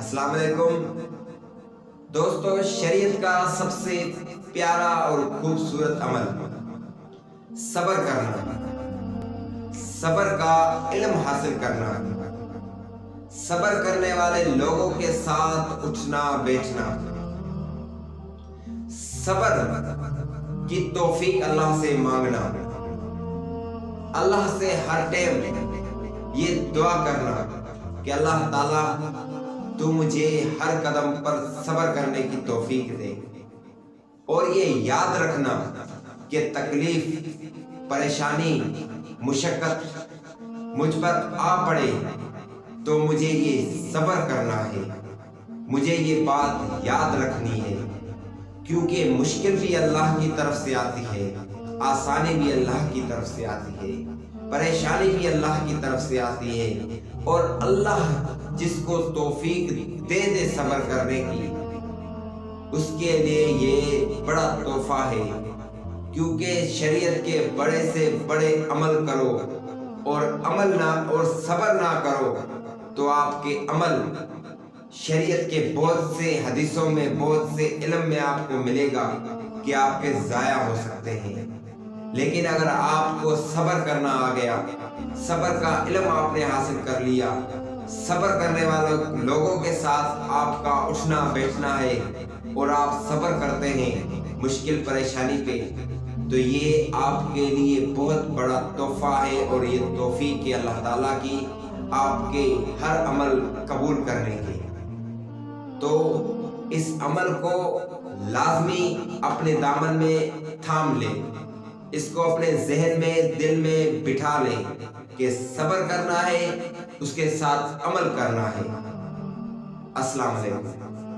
السلام علیکم دوستو، شریعت کا سب سے پیارا اور خوبصورت عمل صبر کرنا، صبر کا علم حاصل کرنا، صبر کرنے والے لوگوں کے ساتھ اٹھنا بیٹھنا، صبر کی توفیق اللہ سے مانگنا، اللہ سے ہر ٹائم یہ دعا کرنا کہ اللہ تعالیٰ تو مجھے ہر قدم پر صبر کرنے کی توفیق دے، اور یہ یاد رکھنا کہ تکلیف، پریشانی، مشقت مجھ پر آ پڑے تو مجھے یہ صبر کرنا ہے، مجھے یہ بات یاد رکھنی ہے، کیونکہ مشکل بھی اللہ کی طرف سے آتی ہے، آسانی بھی اللہ کی طرف سے آتی ہے، پریشانی بھی اللہ کی طرف سے آتی ہے، اور اللہ جس کو توفیق دے دے صبر کرنے کی، اس کے لیے یہ بڑا تحفہ ہے، کیونکہ شریعت کے بڑے سے بڑے عمل کرو اور صبر نہ کرو تو آپ کے عمل شریعت کے بہت سے حدیثوں میں، بہت سے علم میں آپ کو ملے گا کہ آپ کے ضائع ہو سکتے ہیں۔ لیکن اگر آپ کو صبر کرنا آ گیا، صبر کا علم آپ نے حاصل کر لیا، صبر کرنے والے لوگوں کے ساتھ آپ کا اٹھنا بیٹھنا ہے اور آپ صبر کرتے ہیں مشکل پریشانی پہ، تو یہ آپ کے لیے بہت بڑا تحفہ ہے، اور یہ توفیق ہے اللہ تعالیٰ کی آپ کے ہر عمل قبول کرنے کی۔ تو اس عمل کو لازمی اپنے دامن میں تھام لیں، اس کو اپنے ذہن میں، دل میں بٹھا لیں کہ صبر کرنا ہے، اس کے ساتھ عمل کرنا ہے۔ السلام علیکم۔